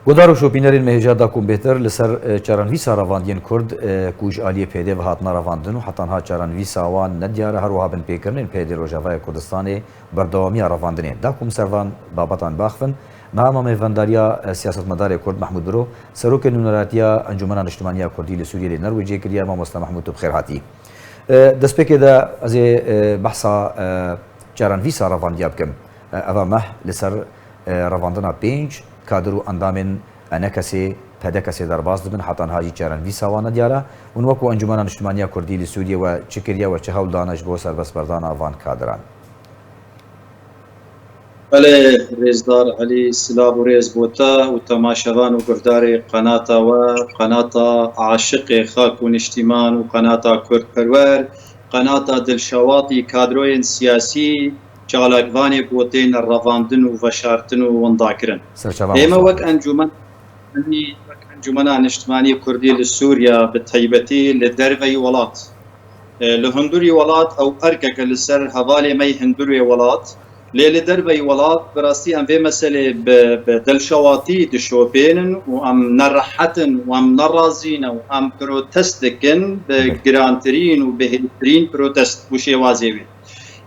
گودار و شوپینرین مهجا دا کمپیوتر لسر چارنویسا رواندین کرد کوج آلی پیده و هاتنا رواندن و حتی ها چارنویسا وان ندیاره هر وها بن پیکرنین پیده روژاوای کردستان بردوامی رواندنین دا کم سروان بابتان باخفن نام میوانداریا سیاست مدار کرد محمود برو سروک نونراتیا انجمن اجتماعی کردی لسوریه لنرویجی کریا ما مستر محمود تو بخیر هاتی دست پکی دا از بحثا چارنویسا رواندیا بکم اوا مه لسر رواندنا پنج کادر و اندامن انا کسی پدا کسی در باز دبن حتی هاجی چارنویسا وانه دیاره اون وکو انجمن اجتماعی کردی لسوریه و چکریا و چه هول دانش بو سر بس بردان آوان کادران. بله رزدار علی سلاب و رز بوتا و تماشاوان و گردار قناتا و قناتا عاشق خاک و نشتیمان و قناتا کرد پرور قناتا دلشواطی کادروین سیاسی چالاکوانی بوتین رواندن و وشارتن و ونداکرن ایما وک انجمن اجتماعی کردی لسوریا بتایبتی لدروی ولات لهندوری ولات او ارکک لسر حوالی می هندوری ولات لیل دربی ولات براستی ام في مسألة بدلشواتي دشوبينن وام نرحتن وام نرازين وام بروتستكن بجرانترين وبهترين بروتست وشي وازيوي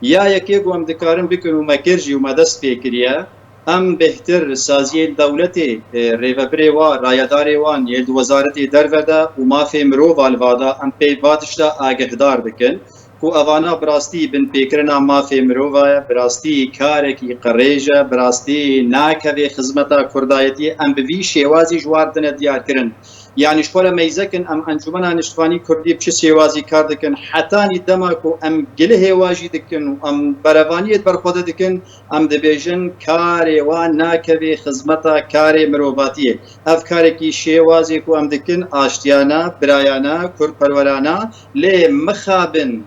يا يكيغو ام دكارن بكن وما كيرجي وما دست فيكريا ام بهتر سازي دولتي ريفبري و رايداري وان يلد وزارتي درفدا وما في مرو والوادا ام بي باتشتا آگهدار بكن کو اوانا براستی بن پیکرنا مافی مروه براستی کارکی قریجه براستی ناکوی خدمتا کردایتی ام بوی شیوازی جواردن دیار کرن یعنی شخوره میزکن ام انجمن انشتوانی کردی بچه شیوازی کار دکن حتانی دماکو ام گله هواجی دکن ام بروانیت برخوده دکن ام دبیجن کاری و ناکوی خدمتا کاری مروباتیه اف کارکی شیوازی کو ام دکن آشتیانا برایانا کرد پرورانا لی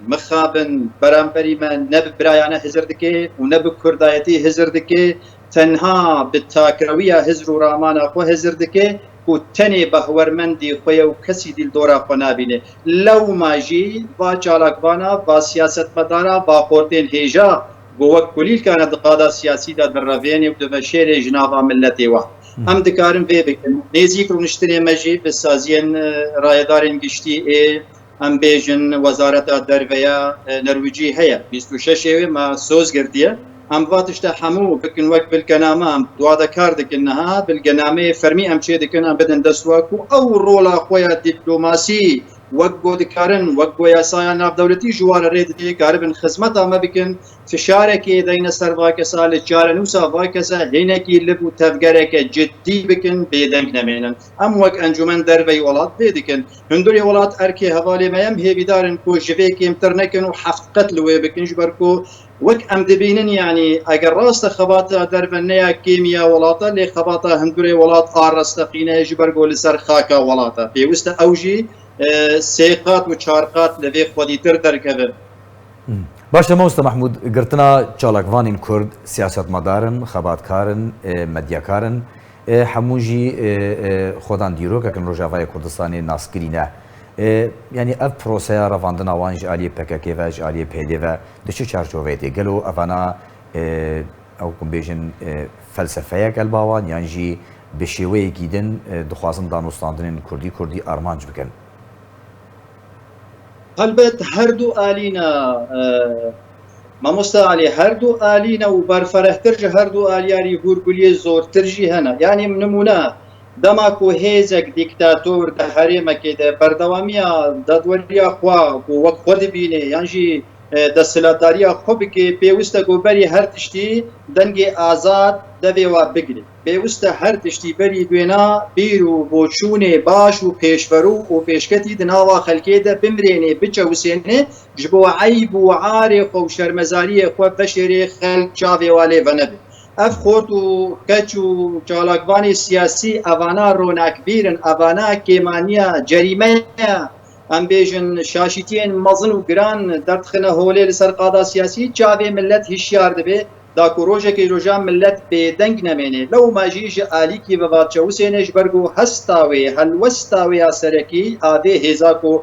مخابن برامبری من نب برایانه هزر دکه و نب کردایتی هزر دکه تنها بالتاکرویه هزر و رامانه خو هزر دکه و تنی بهورمندی خوی و کسی دیل دورا خو نبینه لو ماجی با چالاکوانا با سیاست مدارا با خورتین هیجا گوک کلیل کانه دقادا سیاسی دا در روینی و دمشیر جنابا ملتی و هم دکارم وی بکن نیزیک رو نشتری مجی بسازین رایدارین گشتی ام بیجن وزارت درویا نرویجی هيا 26 ما سوز گردیه ام واتش حمو بكن وقت بالكنامه ام دوادا كاردك انها بالقنامه فرمي ام شي دكن بدن دسواكو او رولا خويا دبلوماسي وقو دكارن وقو يا سايا دولتي جوار ريد دي قاربن خدمتها ما بكن فشاركي دين سرواك سال جارنوسا فاكسا هينكي لبو تفقرك جدي بكن بيدنك نمينن ام وق انجمن دربي ولات بيدكن هندوري ولات اركي حوالي ما يم هي بدارن كو جفيكي مترنكن وحفت قتل وبكن جبركو وك ام دبينن يعني اگر راست خباتا دربنيا كيميا ولاتا اللي خباتا هندوري ولات ارستقينه جبركو لسر خاكا ولاتا في وسط اوجي سيقات وشارقات لذي خوديتر دركبه باشه مستر محمود قرتنا چالاکوانین کرد سیاست مدارن خباتکارن مدیاکارن همونجی خودان دیرو که کن روجاوای کردستانی ناسکرینه یعنی اف پروسه رواندن آوانج آلی پککی و آلی پیدی و دچه چارچوبیتی گلو افانا او کم بیشن فلسفه کلباوان یعنی جی بشیوه گیدن دخوازن دانوستاندن کردی آرمانج بکن البته هر دو آلینا ما مستعلی هر دو آلینا و برفرهترج هر دو آلیاری هورگولی زورترجی هنا یعنی نمونه دماکو هیزک دیکتاتور ده حریم که ده بردوامیا دادوریا خوا و وقت خود بینه یعنی ده سلطداریا خوب که پیوسته گوبری هر تشتی دنگ آزاد دوی و بگیره پیوسته هر تشتی بری دوینا بیرو بوچونه باش و پیشورو و پیشکتی دناوا خلکی ده بمرینه بچه وسینه جبو عیب و عارق و شرمزاری خوب بشری خلق چاوی والی و نبی اف خورت و کچ و چالاکوانی سیاسی اوانا روناک بیرن اوانا کیمانیا جریمه ام بیجن شاشیتین مزن و گران دردخنه هولی لسر قادا سیاسی چاوی ملت هشیار دبی دا کوروجه که روجا ملت به دنگ نمینه لو ماجیج آلی کی و بادچه حسینش برگو هستاوی هلوستاوی سرکی آده هزاکو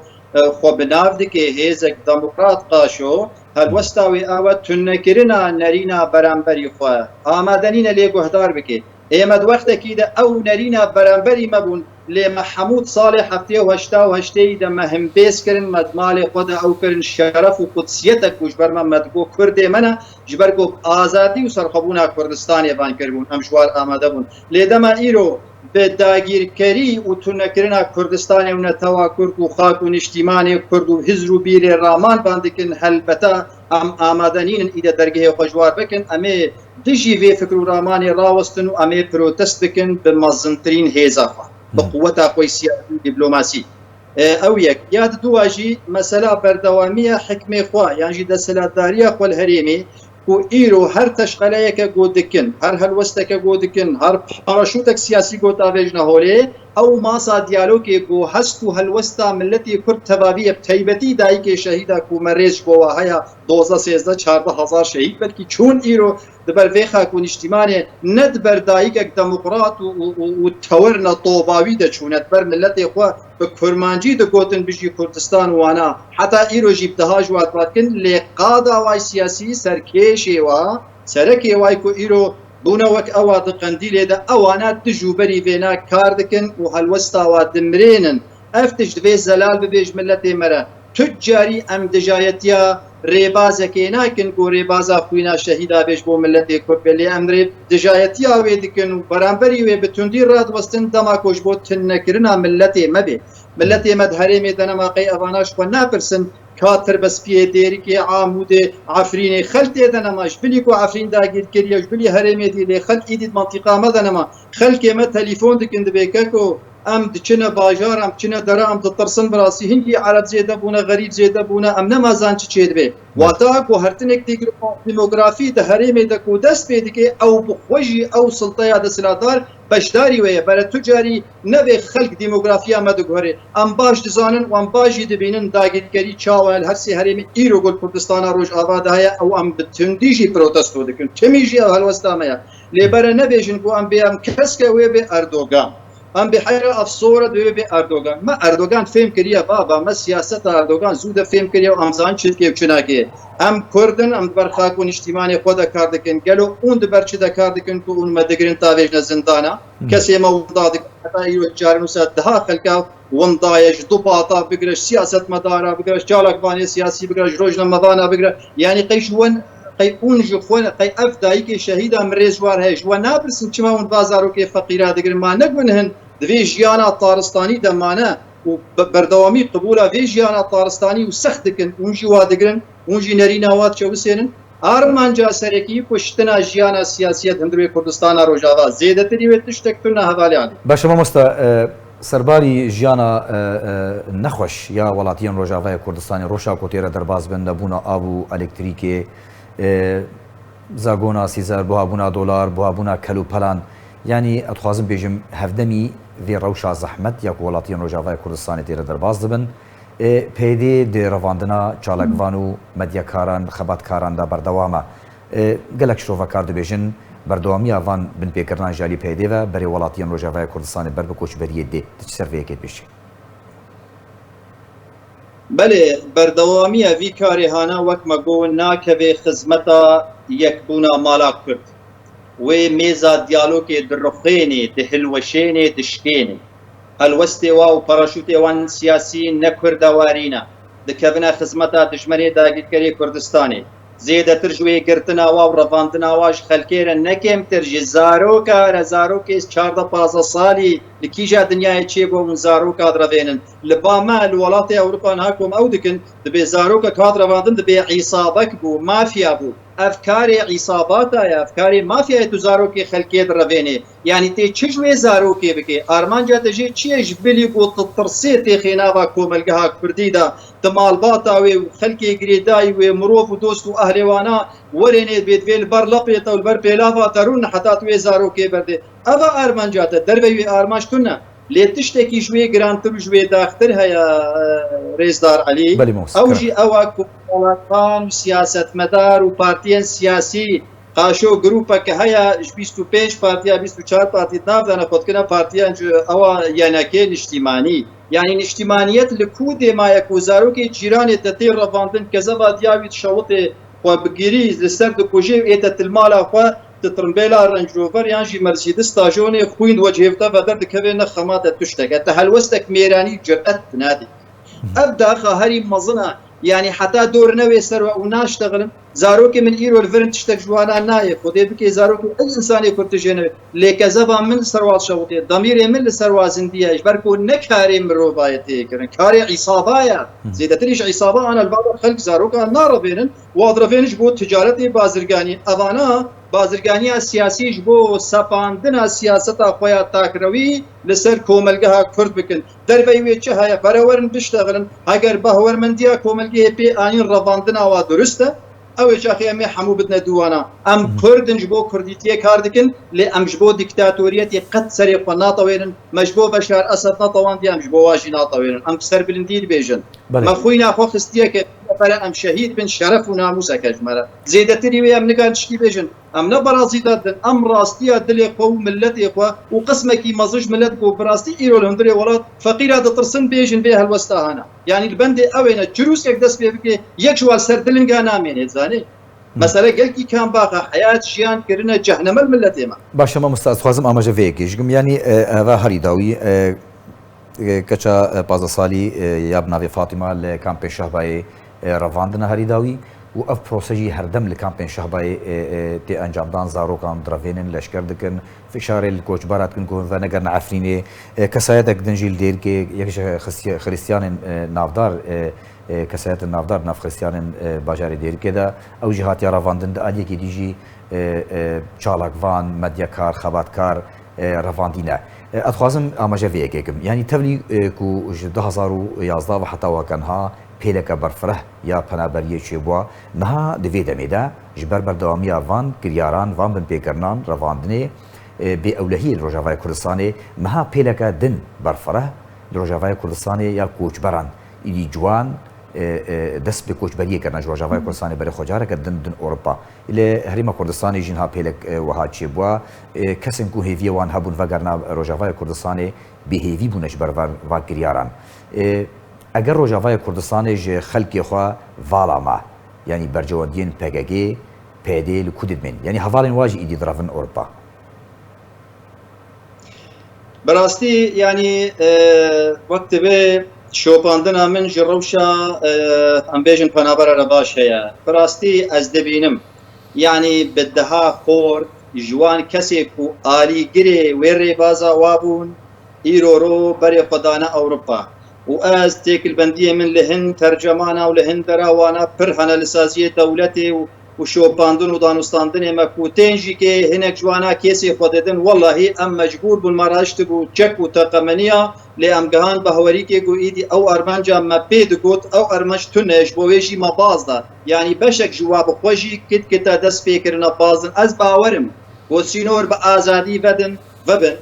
خوب ناف دکه هزک دموکرات قاشو هلوستاوی آوات تنکرنا نرینا برانبری خواه آمادنین لیگو هدار بکه ئێمە وەختێکیدا ئەو نەرینە بەرامبەری مەبوون لێمە حەموود ساڵی هەفتێ و هەشتا و هەشتەی دەمە هەمبێزکردن مەدماڵی خۆدا ئەو کردن شەرەف و قودسیەتە کوش بەرمە مەدگۆ کوردێ منە ji ber ku azadî û serxwebûna Kurdistanê van kiribûn em ji war amade bûn lê dema îro bi dagîrkerî û tûnekirina Kurdistanê û netewa Kurd û xak û niştîmanê Kurd û hizr û bîrê raman van dikin helbeta em amade nînin îde dergehê xwe ji war bikin em ê dijî vê fikr û ramanê rawestin û em ê protest bikin bi mezintirîn hêza xwe bi quweta xwe siyasî dîplomasî ew yek ya duwa jî mesela berdewamiya hikmê xwe yan jî desthilatdariya xwe li herêmê ku îro her teşqeleyeke got dikin her helwesteke got dikin her paraşûtek siyasî got avêjine holê ew masa diyalogê got hest û helwesta milletê Kurd tevabî taybetî dayîkê şehîda ku me rêz ji bo we haya 12-13-14 hezar şehîd belkî çûn îro di ber vê xak û niştîmanê ne di ber dayîkek demokrat û tewirna tobawî de çûne di ber milletê xwe bi kurmancî digotin bijî Kurdistan û wana heta îro jî daha ji wat batkin lê qada way siyasî serkêşê wa serekê way ku îro bûne wek ewa di qendîlê de ewana tij û berî vêna kar dikin û helwesta wa dimrênin ev tij divê zelal bibe ji milletê me re tûcarî em dijayetiya rêbazekê nakin ku rêbaza xwîna şehîda bêj bo milletê Kurd be lê em rê dijayetiya wê dikin û beramberî wê bi tundî radwestin dema ku ji bo tinnekirina milletê me bê milletê me di herêmê de nema qey evana ji xwe napirsin ka tirbespiyê dêrikê Amûdê Efrînê xelkê de nema ji bilî ku Efrîn dagîrkiriye ji bilî herêmê dî lê xelk îdî mantîqa me de nema xelkê me telîfon dikin dibê keko em diçine bajar em diçine dere em ditirsin birasî hingî ereb zêde bûne xerîb zêde bûne em nemazan çi çê dibe wata ku hertinek tê demografî di herêmê de ku dest pê dike ew bi xwe jî ew silteya desthilatdar beşdarî wê ye bere tucarî nevê xelk demografiya me diguherê em baş dizanin û em baş jî dibînin dagîrkerî çawa li her sê herêmê îro gul Kurdistana Rojava de heye ew em bi tundî jî protesto dikin timî jî ew helwesta me ye lê bere nebêjin ku em bê em keske wê bê Erdogan em bi heyra efsora divê bê Erdogan me Erdogan fêm kiriye baba me siyaseta Erdogan zû de fêm kiriye û em zan çirkê çinakê em Kurdin em di ber xak û niştîmanê xwe de kar dikin gelo hûn di ber çi de kar dikin ku hûn me digirin tavêjine zindana kesê me winda dikin heta îro carî nûsa daha xelka windaye ji du pata bigire siyasetmedara bigire çalak vanê siyasî bigire ji rojnamevana bigire yanî qey ji wan qey hûn ji xwe qey ev dayîkê şehîda min rêz war heye ji we napirsin çima hûn bazarokê feqîra digirin ma negunin divê jiyana taristanî de mane û berdewamî qibûla vê jiyana taristanî û sext dikin hûn jî wa digirin hûn jî nerîna wat çewisênin armanca serekî kuştina jiyana siyasiyet hindirê Kurdistana Rojava zêdetirî wê tiştek tune hevalê alî باشە مامۆستا سەرباری ژیانە نەخۆش یا وڵاتیان ڕۆژاوای کوردستانی ڕۆژا کۆتێرە دەرباز بن لەبوونە ئاب و ئەلکتریکێ زاگۆنا سیزار بۆهابوونا دۆلار بۆهابوونا کەل و پەلان ینی ئەتخوازم بێژم هەفدەمی vê rewşa zehmet ya ku welatiyên Rojavayê Kurdistanê têre derbas dibin pêdê dê revandina çalakvan û medyakaran xebatkaran da berdewam e gelek şrovekar dibêjin berdewamiya van binpêkirina jalî pêdê ve berê welatiyên Rojavayê Kurdistanê ber bi koçberiyê dê ti çi ser vê yekê pêşî belê berdewamiya vî karê hana wek me got nakeve xizmeta yekbûna mala Kurd wê mêza diyalogê dirixênê di hilweşênê dişkênê helwestê wa û paraşûtê wan siyasî ne kurdewarîne dikevine xizmeta dijmenê dagîrkerê Kurdistanê zêdetir ji wê girtina wa û revandina wa ji xelkê re nekêmtir ji zaroka re zarokê 14-15 salî li kîja dinyayê çêbû hûn zaroka direvênin li ba me li welatê Ewropa niha kom ew dikin dibê zarokek hat revandin dibê îsabek bû mafya bû افکاری عصابات یا افکاری مافیا تو زاروکی خلکی درونی یعنی تی چه جوی زاروکی بکی آرمانجا تجی چیه جبلی کو ترسی تی خنابا کوملگه کردی دا تمالبات و خلکی گریدای و مروف و دوست و اهلوانا ورینه بیت ویل بر لپیت و بر پیلاوا ترون حتی تو زاروکی برده اوا آرمانجا ت دروی آرمانش کنه لێتشتێکی ژوێ گرانتر و ژوێ داختر هەیە ڕێزدار عەلی ئەوژی ئەوە کوڵەتان و سیاسەتمەدار و پارتیەن سیاسی قاشۆ گروپەکە هەیە 25 پارتیا 24 پارتی ناودانە خۆتکردنە پارتیان ئەوە یانەکێ نیشتیمانی یعنی نیشتیمانیەت لە کو دێمایەک و زارۆکێ جیرانێت دەتێ ڕەڤاندن کە زەبا دیاویت شەوتێ خۆ بگیری لەسەر دکوژێ ئێتە تلمالا خۆ تترمبيلا رانج روفر يانجي مرسيدس تاجوني خوين وجهفتا فدر دكبينا خمات تشتك تهلوستك ميراني جرأت نادي ابدا هري مظنه يعني حتى دور نوي سر وناشتغل زاروكي من ايرو الفرن تشتك جوانا نايف ودي بكي زاروكي اي انسان يكون تجينا لكذا من سروات شوطي ضميري من السروا زنديه اجبركو نكاري من روبايتي كرن كاري عصابايا زيد تريش عصابه انا البعض خلق زاروكا نار بينن واضرفين جبو تجارتي بازرگاني اوانا بازرگاني سياسي جبو سفاندنا سياستا خويا تاكروي لسر كوملگها كرد بكن دربي ويچه هيا برورن بيشتغلن اگر بهور من ديا كوملگي بي اني رواندنا وا درسته او اخي امي حمو بدنا دوانا ام كردن جبو كرديتيه كاردكن لام جبو ديكتاتوريتي قد سري قناطه وين مجبو بشار اسد نطوان دي ام جبو واجي ناطه وين ام سر بلنديد بيجن ما خوينا خو خستيك فلا ام شهيد بن شرف وناموسك اجمل زيدتري ويا من كان تشكي بيجن ام نبرازي دد ام راستيا دلي قوم ملتي اخوا وقسمك مزج ملت كو براستي ايرو الهندري ولات فقيره ترسن بيجن بها الوسطى هنا يعني البند اوين جروس يقدس بك يكشوا سردلن غانامين زاني مثلا قالكي كان باقى حياه شيان كرنا جهنم الملتي ما باشا ما مستاذ خوازم اماجه فيكيش يعني هذا هريداوي كچا بازا سالي يا ابن فاطمه لكامبين شهباي رواندنا هريداوي و اف بروسيجي هردم لكامبين شهباي تي انجام دان زاروكان درافينن لشكر دكن فشار الكوچ بارات كن كون فنگر عفريني كسايتك دنجيل دير كي يكش خريستيان نافدار كسايت النافدار ناف خريستيان باجاري دير كده او جهات يا رواندن دالي كي ديجي چالاك وان مدياكار خباتكار رواندينا اتخوازم اماجه فيكم يعني تبلي كو 2011 وحتى وكانها پێلەکە بەرفرە یا پەنابەریەکی بووە نەها دەوێ دەمێدا ji ber berdewamiya van kiryaran van bin pêkirinan revandinê bê ewlehiyê li Rojavayê Kurdistanê meha pêleke din berfireh li Rojavayê Kurdistanê ya koçberan êdî ciwan dest bi koçberiyê kirine ji Rojavayê Kurdistanê berê xwecareke din Ewropa lê Herêma Kurdistanê jî niha pêlek wiha çêbûwa kesên ku hêviyê wan hebûn vegerna Rojavayê Kurdistanê bêhêvî bûne ji ber van kiryaran اگر روجاوای کردستان ج خلقی خوا والاما یعنی برجواندین پگگی پیدل کودید من یعنی حوالین واجی ایدی درافن اروپا براستی یعنی وقت به شوپاندن من جروشا ام بیژن پنابر رباش هيا براستی از دبینم یعنی بدها خورد جوان کسی کو عالی گری وری بازا وابون ایرورو بری خدانه اروپا وآز تيك البندية من لهن ترجمانا ولهن دراوانا برهنا لسازية دولتي وشوباندن ودانستاندن مكوتين جيكي هناك جوانا كيسي خوددن والله ام مجبور بالمراشتبو تشك وتقمنية لأم جهان بهوريكي قو ايدي او ارمانجا ما بيدقوت او ارمانج تنش بويجي ما بازدا يعني بشك جواب خوشي كت كتا دس فيكرنا بازن از باورم وسينور بآزادي بدن وبن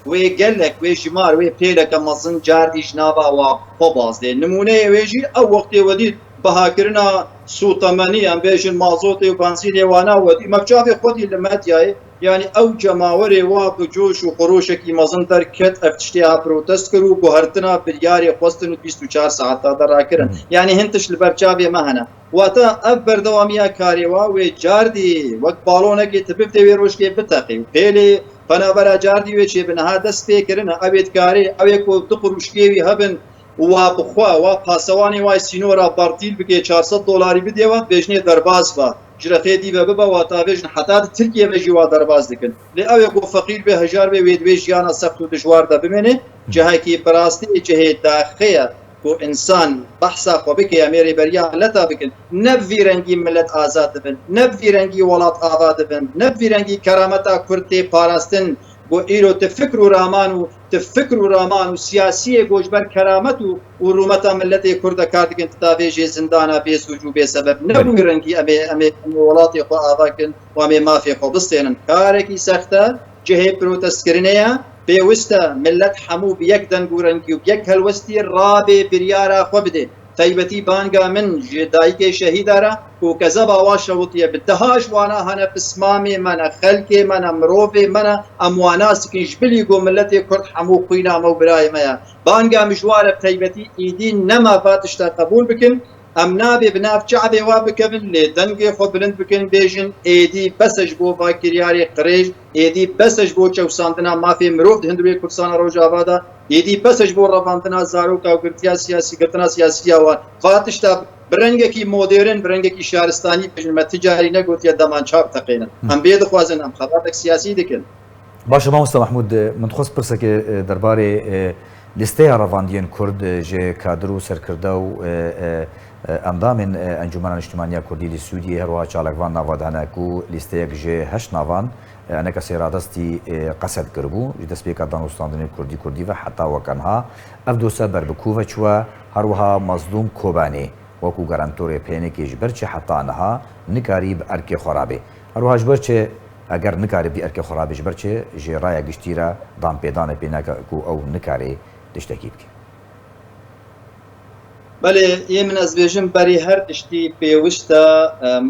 وی گلک وی جمار وی پیلک مزن جاردیش نابا و خوباز ده نمونه ویجی او وقتی ودید بهاکرنا سوطمانی ام بیشن مازوت و بنزین وانا ودی مفجاف خودی لمدیای یعنی او جماوری و بجوش و خروش کی مزن در کت افتشتیا پروتست کرو گهرتنا بریاری خواستن 24 ساعت در راکرن یعنی هنتش لبرچاوی مهنا واتا اف بردوامیا کاریوا و جاردی وقت بالونه کی تبب تی روش کی بتاقی پیلی فنابرا جاردی وی چه بنها دست فکرنا اوید کاری اوی کو دقروشکیوی هبن و بخوا و پاسوانی وای سینورا بارتیل بگه $400 بدیوات بجنی درباز با جرخه دی و ببا و تاویجن حتی ترکیه بجی و درباز دکن لی اوی کو فقیر به هجار به وید ویجیانا سخت و دشوار دا بمینه جهه کی براستی جهه داخیه کو انسان بحثا خو بك اميري بريا لتا بكن نبي رنگي ملت آزاد بن نبي رنگي ولات آزاد بن نبي رنگي كرامتا كرتي پاراستن بو ايرو تفكروا رامان سياسيه گوجبر كرامتو ورومتا ملتي كرد كاردكن تتافيجي زندانا بيسوجو بسبب نبي رنگي امي ولاتي خو آذاكن وامي مافي خو بستينن كاركي سخته جهه بروتست كرينيا بيوستا ملت حمو بيك دنگورنگي وبيك هلوستي رابي بريارا خبده تايبتي بانگا من جدايك شهيدارا وكذبا واشوطيه بالدهاش وانا هنا بسمامي منا خلقي منا مروفي منا اموانا سكن جبلي قو ملتي كرد حمو قينا مو براي ميا بانگا مشوار بتايبتي ايدين نما فاتشتا قبول بكن ئەم نابێ بناف چعبێ وا بکەون لێ دەنگێ خۆ بلند بکەن بێژن ئێدی بەسەش بۆ باکتریاری قڕێژ ئێدی بەسەش بۆ چەوساندنا مافێ مرۆڤ هەندوێ کوردستانە ڕۆژاوادا ئێدی بەسەش بۆ ڕەڤاندنا زارۆک کاوگرتیا سیاسیگرتنا سیاسیاوە فاتشتا برەنگێکی مۆدێرن برەنگێکی شارستانی بژمە تجاری نەگوتیە دەمان چاپ تەقێنن ئەم بێ دەخوازن ئەم خەباتێک سیاسی دکن باشە مامۆستا محمود من دخواست پرسێکێ دەربارەی لیستەیە ڕەڤاندیên کورد ji کادر و سەرکردە و ئەندامên ئەنجومەنە نیشتیمانیا کوردی li Sûriyê هەروەها چالاکvan nava danek û lîsteyek ji heşt navan eneka sêradestî qesed kiribû ji destpêka danûstandinê Kurdî Kurdî ve heta wekenha ev dosya berbikû ve çûwe herwiha Mazlûm Kobanê wekû gerantorê pênekê ji ber çi heta niha nikarî bi erkê xwarabê herwiha ji ber çê eger nikarî bî erkê xwarabê ji ber çê ji raya giştî re danpêdanê pê neke ku ew nikarê tiştekî bike بەێ ئێ من ئەس بێژم بەری هەر تشتی پێویستە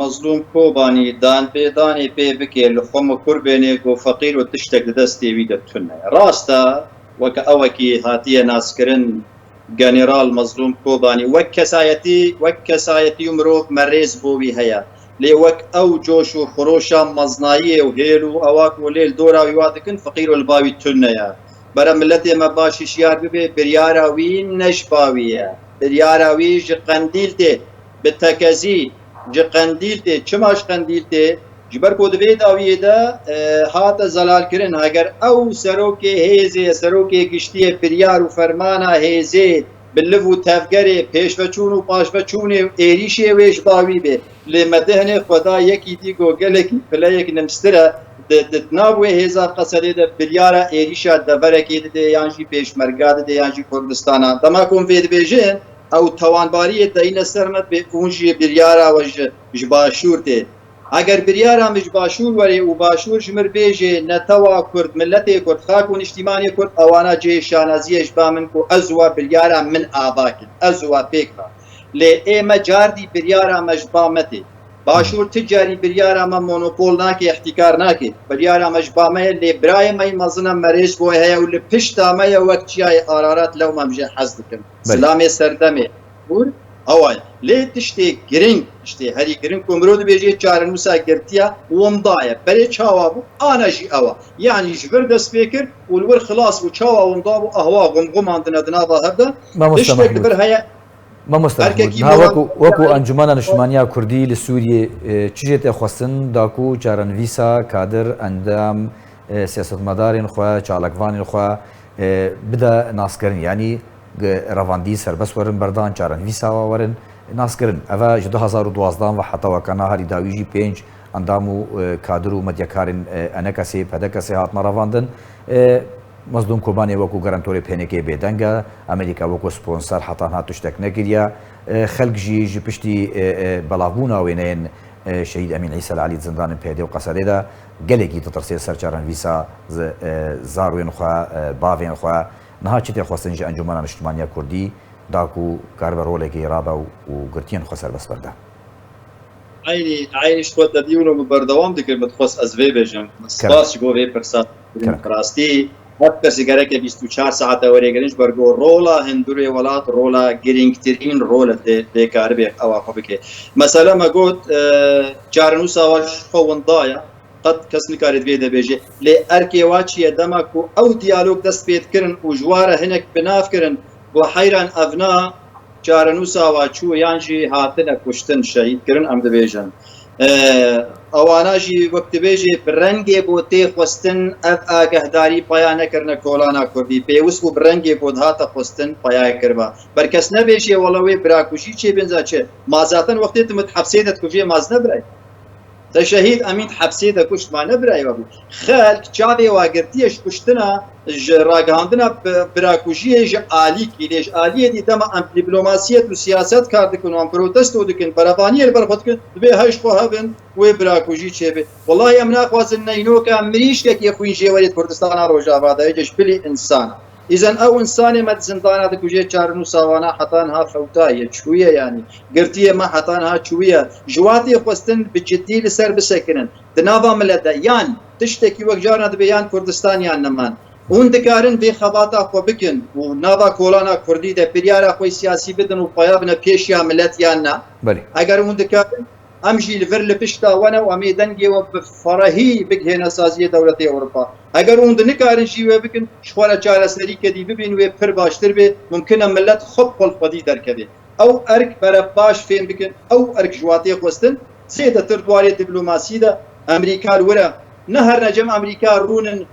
مەزلوم کۆبانی دانپێدانی پێ بکێ لە خۆمە کووربێنێ و فەقیر و تشتێک دەستێوی دەتونە ڕاستە وەکە ئەوەکی هاتیە ناسکردن گەنێرال مەزلوم کۆبانی وەک کەسایەتی و مرۆڤ مەڕێز بۆوی هەیە لێ وەک ئەو جۆش و خۆشە مەزناییە و هێل و ئەواک و لێل دۆراوی وا دکن فەقیر و الباوی تونەیە بەرە ملەت ئێمە باشی شیار ببێ بریاراوی نەشباویە بریاراوی ji qendîl tê bi tekezî ji qendîl tê çimaş qendîl tê ji ber ku divê dawiyê de hate zelalkirin eger ew serokê hêzê serokê giştiye biryar û fermana hêzê bi liv û tevgerê pêşveçûn û paşveçûnê êrîşê wê ji bawî bê lê me dehinê xweda yekî dîgo gelekî fileyek nimstir e nav wê hêza qesedê de biryara êrîşa deverekê dide yan jî pêşmerga dide yan jî Kurdistana dema ku vê dibêjin ew tewanbariyê deyne ser me bê hûn jî biryara we ji başûr tê eger biryara me ji başûr werê û başûr ji mir bêjê netewa Kurd milletê Kurd xak û niştîmanê Kurd ewana cê şanaziyê ji ba min ku ez wa biryara min avakin ez wa pêk ba lê ême cardî biryara me ji ba me tê başûr ticarî biryara me monopol nake ihtikar nake biryara me ji ba me lê birayê me mezina merêj bo heye û li pişta me ye wek çiyayê ararat lew me jê hez dikim silamê serdemê bûr ewa lê tiştê giring tiştê herî giring ku mirov dibêje çarenûsa girtiya wenda ye berê çawa bû ana jî ewa yanî ji vir dest pê kir û li wir xilas bû çawa wenda bû ahwa gumguman dine di nava hevde tiştek li vir heye مامۆستا وەکو ئەنجومەنە نیشتیمانیا کوردی لە سووریێ چ جێتێ خواستن داکو چارەنویسا کادر ئەندام سیاسەتمەدارên xwe çalakvanên xwe bide naskirin yanî revandî serbest werin berdan çarenivîsawa werin naskirin ev ji 2012 ve heta wekana herî dawî jî 5 endam û kadir û medyakarên enekesê pedekesê hatine revandin Mazlûm Kobanê wekû gerantorê pênekê bêdeng e Amerîka wekû sponsor hetan hat tiştek nekiriye xelk jî ji piştî belavbûna wêneyên Şehîd Emîn İsel Elî zindanên pêdê û qesedê de gelekî ditirsê ser çarenivîsa zarwên xwe bavên xwe niha çi tê xwestin ji Encûmena Niştimaniya Kurdî dakû karibe rolekê rabe û girtiyên xwe serbest berde عینیش خۆ دەدیون و بەردەوام دکرد دخواست ez vê bêjim spas ji bo vê pirsa rastî hep kesîgereke 24 saete wêrêgirin ji ber ku rola hindurê welat rola girîngtirîn rol tê karibê ewa xwe bike mesela me got çarenûsa wa xwe winda ye qet kes nikarê divê de bêje lê erkê wa çiye dema ku ew diyalog dest pê dikirin û ji ware hinek binav kirin bu heyran evna çarenûsa wa çû yan jî hatine kuştin şehîd kirin em dibêjin ewana jî wek dibêjê bi rengê bû tê xwestin ev agehdarî paya nekirine kolana Kurdî pêwîst û bi rengê bû hate xwestin paya kiriba berkes nebêjê wala wê birakujî çê benza çi mazatin wextê tu mit hepsê de dikujê maz nebirey te şehîd Emîn hepsê de kuşt ma nebirey webû xelk çavê wa girtiye ji kuştina ji ragihandina birakujiyê ji alîkî lê ji aliyê dî dema em dîplomasiyet û siyaset kar dikin û em protesto dikin berevaniyê li ber xwe dikin divê heş xwe hebin wê birakujî çêbê wallahî em naxwazin neynoka mirîşkekê xwîn jê werî Kurdistana Rojavadayê ji pilî insan îzen ew insanê me di zindana dikujê çarenûsa wana heta niha xewtaye çûye yanî girtiye me heta niha çûye ji watê xwestin bi ciddî li ser bisekirin di nava millet de yan tiştekî wek carna dibe yan Kurdistan yan neman اون دکارن به خباتا خو بکن و ناوا کولانا کردی ده پریارا خو سیاسی بدن و پایا بن پیشیا ملت یانا بله اگر اون دکارن امجی لفر لپشتا وانا و امیدنگی و فرهی بگهنا سازی دولت اروپا اگر اون دنکارن شیوه بکن شوارا چاره سری کدی ببین و پر باشتر به ممکنه ملت خود خپل خودی درکده او ارک برا باش فهم بکن او ارک جواتی خوستن سیده تردواری دیپلوماسی ده امریکا ورا نهر نجم امریکا رونن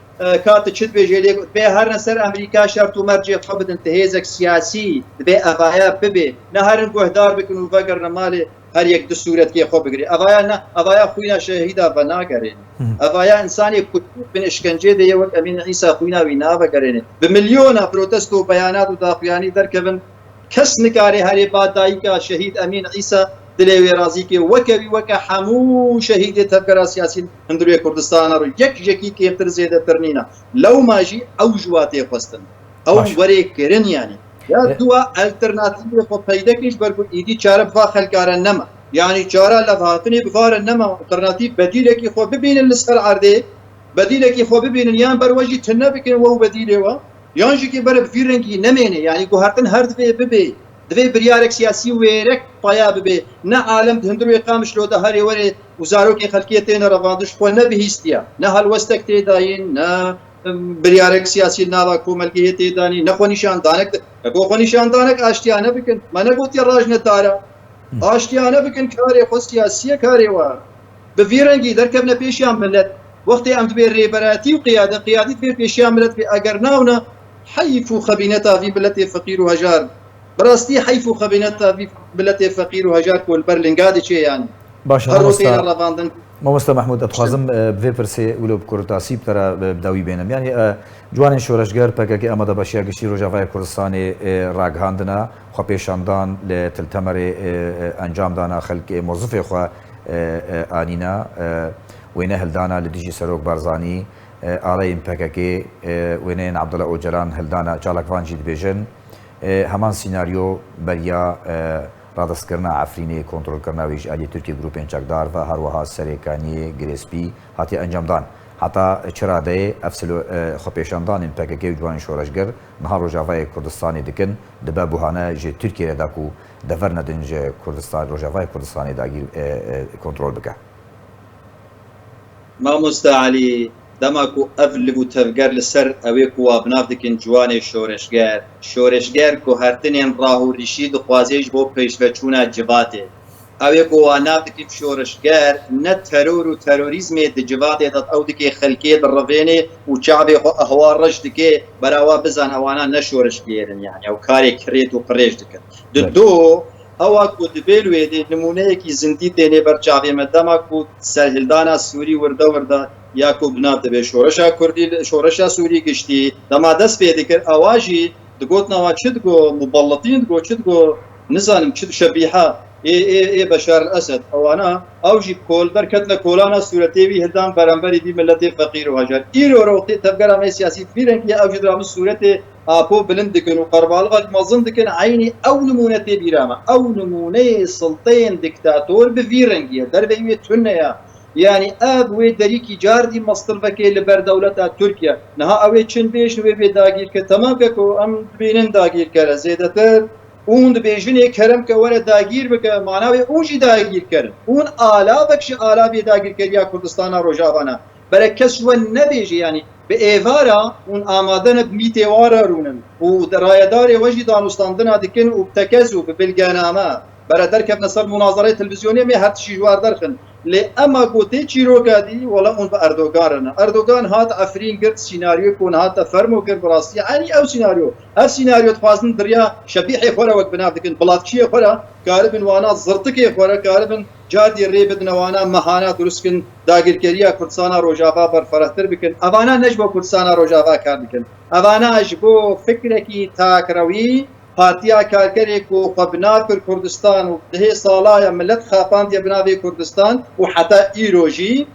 کات چت بيجي به هر نسر امریکا شرط و مرجع خبد انتهازك سیاسی به افایا ببه نهر گهدار بکن و فقر مال هر یک دو صورت که خوب بگیری افایا نه افایا خوینا شهیدا بنا کرین افایا انسانی کتب بن اشکنجه ده یک امین عیسی خوینا وینا بگرین به میلیون پروتست و بیانات و دافیانی درکبن کس نکاری هر بعد دایی که شهید امین عیسی دلوی رازی که وکوی وک حمو شهید تفکر سیاسی هندوی کردستان رو یکی که تر زیاده ترنینا لو ماجی او جواتی خواستن او وری کرن یعنی یا دوا الټرناتیو خو پیدا کیش برکو ایدی چاره بفا خلکار نما یعنی چاره لفاتنی بفار نما الټرناتیو بدیل کی خو ببین لسر عرضه بدیل کی خو ببین یان بر وجه تنبک و بدیل و یانجی کی بر فیرنگی نمینه یعنی گوهرتن هر دفه ببی دوی بریارک سیاسی ویرک پایا ببی نه عالم هندروی قامش لو ده هری وری وزارت خلقیت نه رواندش خو نه بهستیا نه هل وستک تی داین نه بریارک سیاسی ناوا کوملگیت دانی نه خو نشان دانک گو خو نشان دانک آشتیانه بکن من گوتی راجنه دارا آشتیانه بکن کاری خو سیاسی کاری و به فیرنگی درکبنه پیشیان ملت وقتی ام به ریبراتی و قیادی به پیشیان ملت اگر ناونه حیف خبینتا فی بلد فقیر و هجار براستی حیف خبینتا فی بلد فقیر و هجار کول برلنگادی چه یعنی باشه مامۆستا محمود دەتخوازم بێ پرسێ ولو کورداسی بتەرە بداوی بێنم یعنی جوانên شۆرەشگەر پەکەکە ئەمەدە بەشیە گشتی ڕۆژاوای کوردستانی ڕاگەاندنە خوا پێشاندان لە تلتەمەرێ ئەنجامدانا خەلکێ مۆزفێ خوا ئانینا وێنە هەلدانا لە دژی سەرۆک بارزانی ئاڵەیین پەکەکێ وێنەیەن عەبدوڵە ئۆجەلان هەلدانا چالاکڤانجی دەبێژن هەمان سیناریۆ بەریا ڕادستکردنا عفرینی کۆنتڕۆلکردنا وێژئالی تورکی گروپێن چەکدار و هەروەها سەرێکانی گرێسپی هاتی ئەنجامدان حتا چرادەیە ئەفسل خۆپێشاندانین پەکەکەی و جوانی شۆڕەشگەر نها ڕۆژاوای کوردستانی دکن دەبە بوهانە ژێ تورکیەداک و دەڤەر نەدن ژێ کوردستان ڕۆژاوای کوردستانی داگیر کۆنتڕۆل بکە مامۆستا عەلی دەماکو ئەف لبوو تەفگەر لەسەر ئەوەی کو وابناو دکن جوانێ شۆرشگەر کو هەرتنێن ڕاهوریشی دخوازێش بۆ پێشڤەچوونە جڤاتێ ئەوێ کو واناو دکن شۆرشگەر نە تەرۆر و تەرۆریزمێ دجڤاتێ دەت ئەو دکێ خەلکێ دڕڤێنێ و چاوێ خۆ ئەهوا ڕەش دکێ بەراوا بزان ئەوانە نەشۆرشگێرن یعنی ئەو کارێک کرێت و پڕێژ دکن دۆ ئەوە کو دبێ وێدێ نمونەیەکی زیندی تێنێ بەرچاوێمە دەماکو سەرهێلدانا سووری وردە یاکو بنات دەبێ شۆرەشا کوردی شۆرەشا سووری گشتی دەما دەست پێ دەکرد ئەواژی دگوتنەوە چ دگۆ مبەڵەتین دگۆ چ دگۆ نزانم چ شەبیحە ئێ بەشار ئەسەد ئەوانە ئەوژی کۆلبەر کەتنە کۆلانە سوورەتێوی هەردان بەرامبەری دی ملەتێ فەقیر و هەژار ئیرۆڕەوەقتی تەبگەرامەی سیاسی فیرەنگی ئەوژی درامە سوورەتێ ئاپۆ بلند دکن و قەرباڵغەک مەزن دکن عینی ئەو نمونە تێ بیرامە ئەو نمونەی سڵتەیەن دیکتاتۆر بڤی ڕەنگیە دەربەوێ تونەیە يعني اب وي دريكي جاردي مصدر بكي لبر دولة تركيا نها اوي چن بيش وي بي داگير ك تمام كو ام بينن داگير كره زيدتر اون بيجن كرم ك ولا داگير بك معناوي اوجي داگير كرن اون الا بكش الا بي داگير كريا كردستان روجاوانا بركس و نبيجي يعني بايفارا اون امادن بميتوارا رونن و رايدار وجي دانستاندنا دكن و بتكزو ببلغانامه برادر كيف نصر مناظرة تلفزيونية ما هات شي جوار درخن لأما قوتي تشيروكادي ولا أون أردوغان هات عفرين قرد سيناريو كون هات فرمو قرد براسي يعني أو سيناريو تفازن دريا شبيحي خورا وقت بنافدكن بلاتشي خورا كاربن وانا زرتكي خورا كاربن جاردي ريبدن وانا مهانا درسكن داگير كريا كردستانا روجافا برفرهتر بكن أوانا نجبو كردستانا روجافا كار بكن أوانا أجبو فكركي تاكروي پارتیا کارگری کو خبنا پر کردستان و ده سالا ملت خاپاند یا بناوی کردستان و حتی ایروجی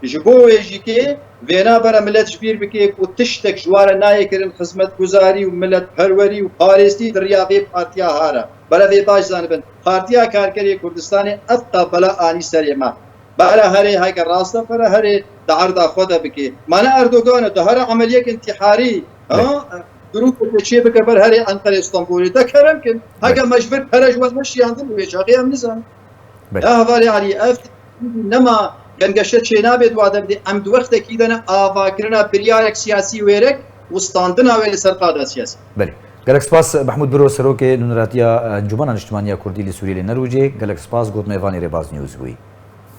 جبویجی که وینا برا ملت جبیر بکی کو تشتک جوار نای کرن خدمت گزاری و ملت پروری و پاریستی دریاوی پارتیا هارا برا وی باش زانبن پارتیا کارگری کردستان افتا بلا آنی سریما بقى هري هاي الراسة فلا هري دعرض خدا بكي ما أنا أردوغان ده هري عملية انتحاري دروب الشيء بكبر هري عن طريق اسطنبول ده كلام كن هاي مجبر هرج ومشي عندنا ويشاقي أم نزام هذا علي أف نما كان قشت شيء نابد وهذا بدي عمد وقت كيدنا آفاكرنا بريالك سياسي ويرك وستاندنا ويل سرقادة سياسي بله گلک سپاس محمود برو سروک نونراتیا انجمن اجتماعی کردی لسوریه نروجه گلک سپاس گوت میوانی رباز نیوز گویی